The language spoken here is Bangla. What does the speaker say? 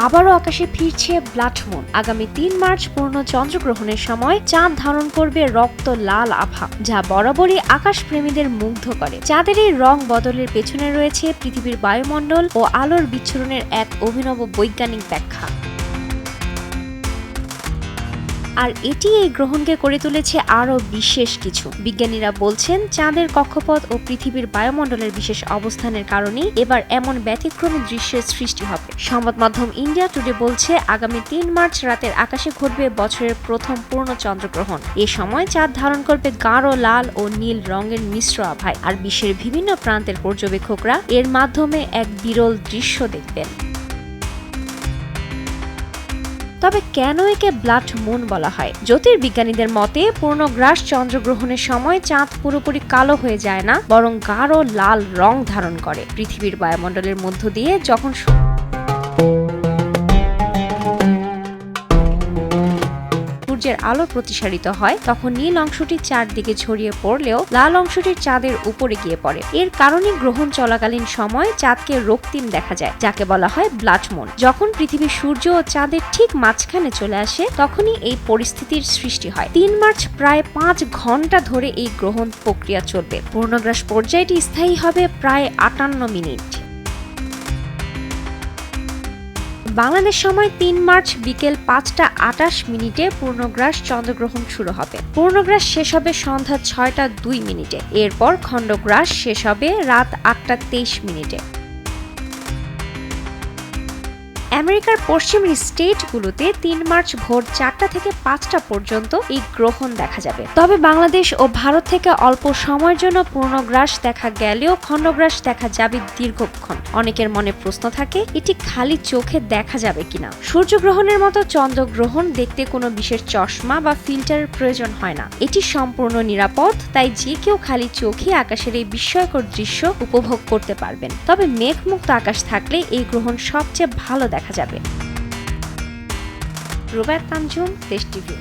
আবারও আকাশে ফিরছে ব্লাড মুন। আগামী ৩ মার্চ পূর্ণ চন্দ্রগ্রহণের সময় চাঁদ ধারণ করবে রক্ত লাল আভা, যা বরাবরই আকাশপ্রেমীদের মুগ্ধ করে। চাঁদের এই রং বদলের পেছনে রয়েছে পৃথিবীর বায়ুমণ্ডল ও আলোর বিচ্ছুরণের এক অভিনব বৈজ্ঞানিক ব্যাখ্যা। আর এটি এই গ্রহণকে করে তুলেছে আরও বিশেষ কিছু। বিজ্ঞানীরা বলছেন চাঁদের কক্ষপথ ও পৃথিবীর বায়ুমণ্ডলের বিশেষ অবস্থানের কারণেই এবার এমন ব্যতিক্রমী দৃশ্যের সৃষ্টি হবে। সংবাদ মাধ্যম ইন্ডিয়া টুডে বলছে আগামী ৩ মার্চ রাতের আকাশে ঘটবে বছরের প্রথম পূর্ণ চন্দ্রগ্রহণ। এ সময় চাঁদ ধারণ করবে গাঢ় লাল ও নীল রঙের মিশ্র আভায়। আর বিশ্বের বিভিন্ন প্রান্তের পর্যবেক্ষকরা এর মাধ্যমে এক বিরল দৃশ্য দেখবেন। তবে কেন একে ব্লাড মুন বলা হয়? জ্যোতির্বিজ্ঞানীদের মতে পূর্ণগ্রাস চন্দ্রগ্রহণের সময় চাঁদ পুরোপুরি কালো হয়ে যায় না, বরং গাঢ় লাল রং ধারণ করে। পৃথিবীর বায়ুমণ্ডলের মধ্য দিয়ে যখন সূর্যের আলো প্রতিসারিত হয় তখন নীল অংশটি চারদিকে ছড়িয়ে পড়লেও লাল অংশটি চাঁদের উপরে গিয়ে পড়ে। এর কারণে গ্রহণ চলাকালীন সময় চাঁদকে রক্তিম দেখা যায়, যাকে বলা হয় ব্লাড মুন। যখন পৃথিবী সূর্য ও চাঁদের ঠিক মাঝখানে চলে আসে তখনই এই পরিস্থিতির সৃষ্টি হয়। ৩ মার্চ প্রায় ৫ ঘন্টা ধরে এই গ্রহণ প্রক্রিয়া চলবে। পূর্ণগ্রাস পর্যায়টি স্থায়ী হবে প্রায় ৫৮ মিনিট। বাংলাদেশ সময় ৩ মার্চ বিকেল ৫টা ২৮ মিনিটে পূর্ণগ্রাস চন্দ্রগ্রহণ শুরু হবে। পূর্ণগ্রাস শেষ হবে সন্ধ্যা ৬টা ২ মিনিটে। এরপর খণ্ডগ্রাস শেষ হবে রাত ৮টা ২৩ মিনিটে। আমেরিকার পশ্চিমের স্টেটগুলোতে ৩ মার্চ ভোর ৪টা থেকে ৫টা পর্যন্ত এই গ্রহণ দেখা যাবে। তবে বাংলাদেশ ও ভারত থেকে অল্প সময়ের জন্য পূর্ণগ্রাস দেখা গেলেও খণ্ডগ্রাস দেখা যাবে দীর্ঘক্ষণ। অনেকের মনে প্রশ্ন থাকে এটি খালি চোখে দেখা যাবে কিনা। সূর্যগ্রহণের মতো চন্দ্রগ্রহণ দেখতে কোনো বিশেষ চশমা বা ফিল্টারের প্রয়োজন হয় না। এটি সম্পূর্ণ নিরাপদ, তাই যে কেউ খালি চোখে আকাশের এই বিস্ময়কর দৃশ্য উপভোগ করতে পারবেন। তবে মেঘমুক্ত আকাশ থাকলে এই গ্রহণ সবচেয়ে ভালো দেখা যাবে। রুবায়েত তানজুম, দেশ টিভি।